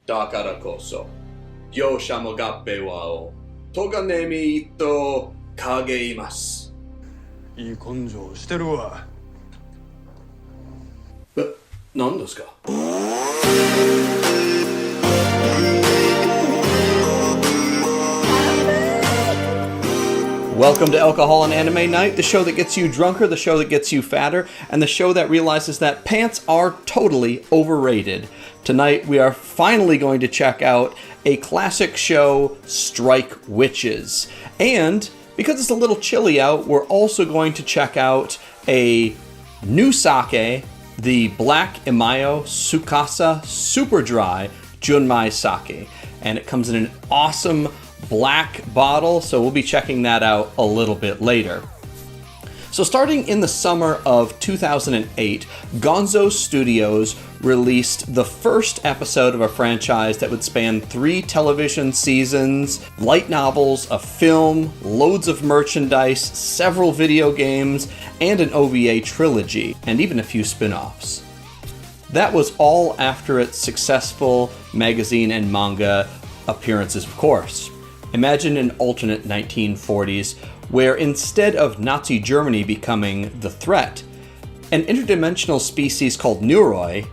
だからこそ、両者も合併はを、とがねみと影います。いい根性してるわ。何ですか? Welcome to Alcohol and Anime Night, the show that gets you drunker, the show that gets you fatter, and the show that realizes that pants are totally overrated. Tonight we are finally going to check out a classic show, Strike Witches. And because it's a little chilly out, we're also going to check out a new sake, the Black Imayo Tsukasa Super Dry Junmai sake. And it comes in an awesome black bottle, so we'll be checking that out a little bit later. So starting in the summer of 2008, Gonzo Studios released the first episode of a franchise that would span 3 television seasons, light novels, a film, loads of merchandise, several video games, and an OVA trilogy, and even a few spin-offs. That was all after its successful magazine and manga appearances, of course. Imagine an alternate 1940s where instead of Nazi Germany becoming the threat, an interdimensional species called Neuroi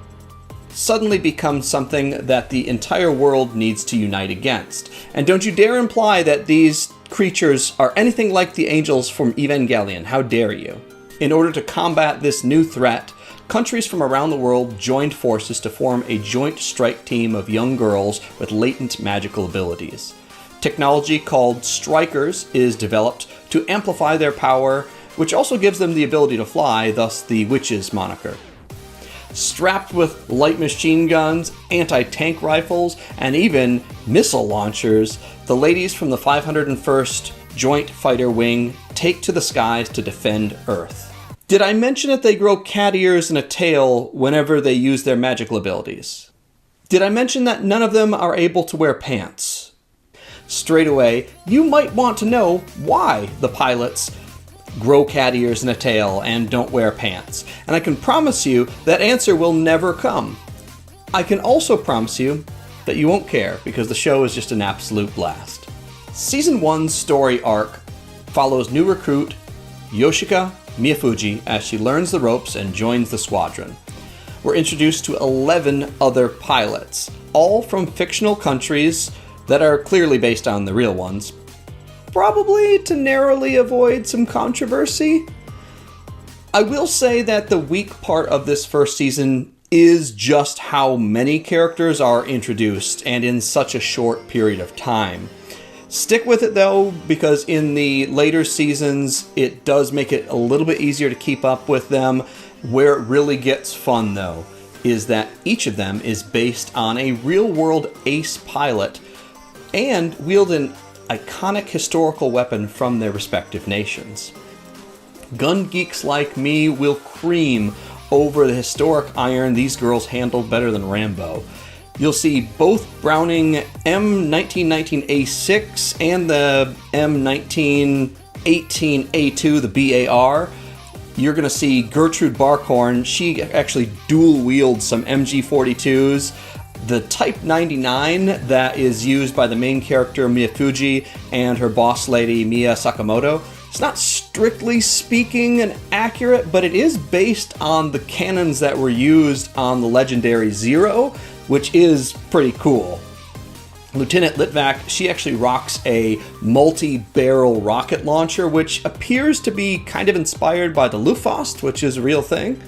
suddenly becomes something that the entire world needs to unite against. And don't you dare imply that these creatures are anything like the angels from Evangelion. How dare you? In order to combat this new threat, countries from around the world joined forces to form a joint strike team of young girls with latent magical abilities. Technology called Strikers is developed to amplify their power, which also gives them the ability to fly, thus the Witches moniker. Strapped with light machine guns, anti-tank rifles, and even missile launchers, the ladies from the 501st Joint Fighter Wing take to the skies to defend Earth. Did I mention that they grow cat ears and a tail whenever they use their magical abilities? Did I mention that none of them are able to wear pants? Straight away, you might want to know why the pilots grow cat ears and a tail and don't wear pants. And I can promise you that answer will never come. I can also promise you that you won't care because the show is just an absolute blast. Season 1's story arc follows new recruit Yoshika Miyafuji as she learns the ropes and joins the squadron. We're introduced to 11 other pilots, all from fictional countries that are clearly based on the real ones, probably to narrowly avoid some controversy. I will say that the weak part of this first season is just how many characters are introduced and in such a short period of time. Stick with it though, because in the later seasons it does make it a little bit easier to keep up with them. Where it really gets fun though is that each of them is based on a real-world ace pilot and wield an iconic historical weapon from their respective nations. Gun geeks like me will cream over the historic iron these girls handled better than Rambo. You'll see both Browning M1919A6 and the M1918A2, the BAR. You're going to see Gertrude Barkhorn. She actually dual wields some MG42s. The Type 99 that is used by the main character Miyafuji and her boss lady Mia Sakamoto. It's not strictly speaking an accurate, but it is based on the cannons that were used on the legendary Zero, which is pretty cool. Lieutenant Litvak, she actually rocks a multi-barrel rocket launcher, which appears to be kind of inspired by the Luftwaffe, which is a real thing.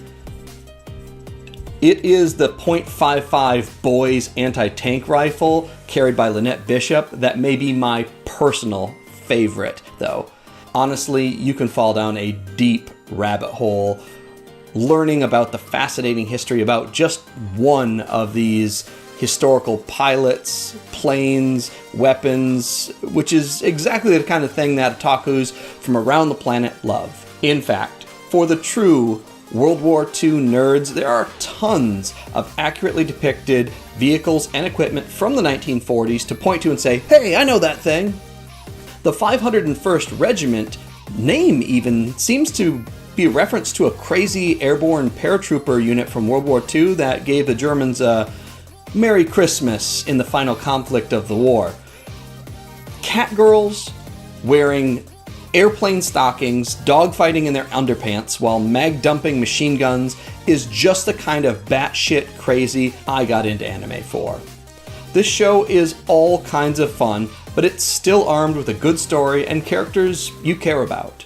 It is the .55 Boys anti-tank rifle carried by Lynette Bishop that may be my personal favorite, though. Honestly, you can fall down a deep rabbit hole learning about the fascinating history about just one of these historical pilots, planes, weapons, which is exactly the kind of thing that otakus from around the planet love. In fact, for the true World War II nerds, there are tons of accurately depicted vehicles and equipment from the 1940s to point to and say, hey, I know that thing. The 501st Regiment name even seems to be a reference to a crazy airborne paratrooper unit from World War II that gave the Germans a Merry Christmas in the final conflict of the war. Cat girls wearing airplane stockings, dogfighting in their underpants while mag dumping machine guns is just the kind of batshit crazy I got into anime for. This show is all kinds of fun, but it's still armed with a good story and characters you care about.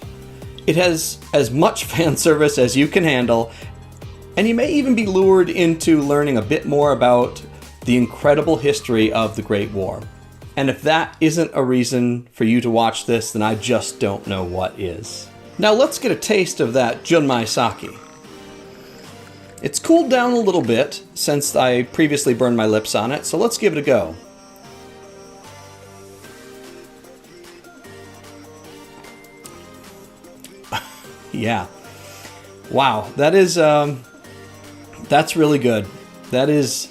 It has as much fan service as you can handle, and you may even be lured into learning a bit more about the incredible history of the Great War. And if that isn't a reason for you to watch this, then I just don't know what is. Now let's get a taste of that Junmai sake. It's cooled down a little bit since I previously burned my lips on it, so let's give it a go. Yeah. Wow, that's really good. That is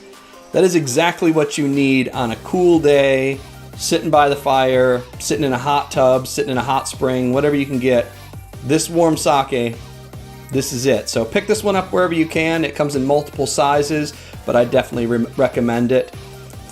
exactly what you need on a cool day, sitting by the fire, sitting in a hot tub, sitting in a hot spring, whatever you can get. This warm sake, this is it. So pick this one up wherever you can. It comes in multiple sizes, but I definitely recommend it.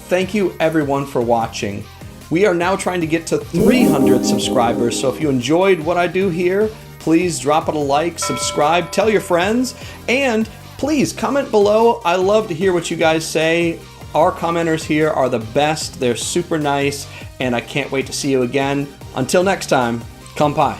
Thank you everyone for watching. We are now trying to get to 300 subscribers, so if you enjoyed what I do here, please drop it a like, subscribe, tell your friends, and please comment below. I love to hear what you guys say. Our commenters here are the best. They're super nice, and I can't wait to see you again. Until next time, kanpai.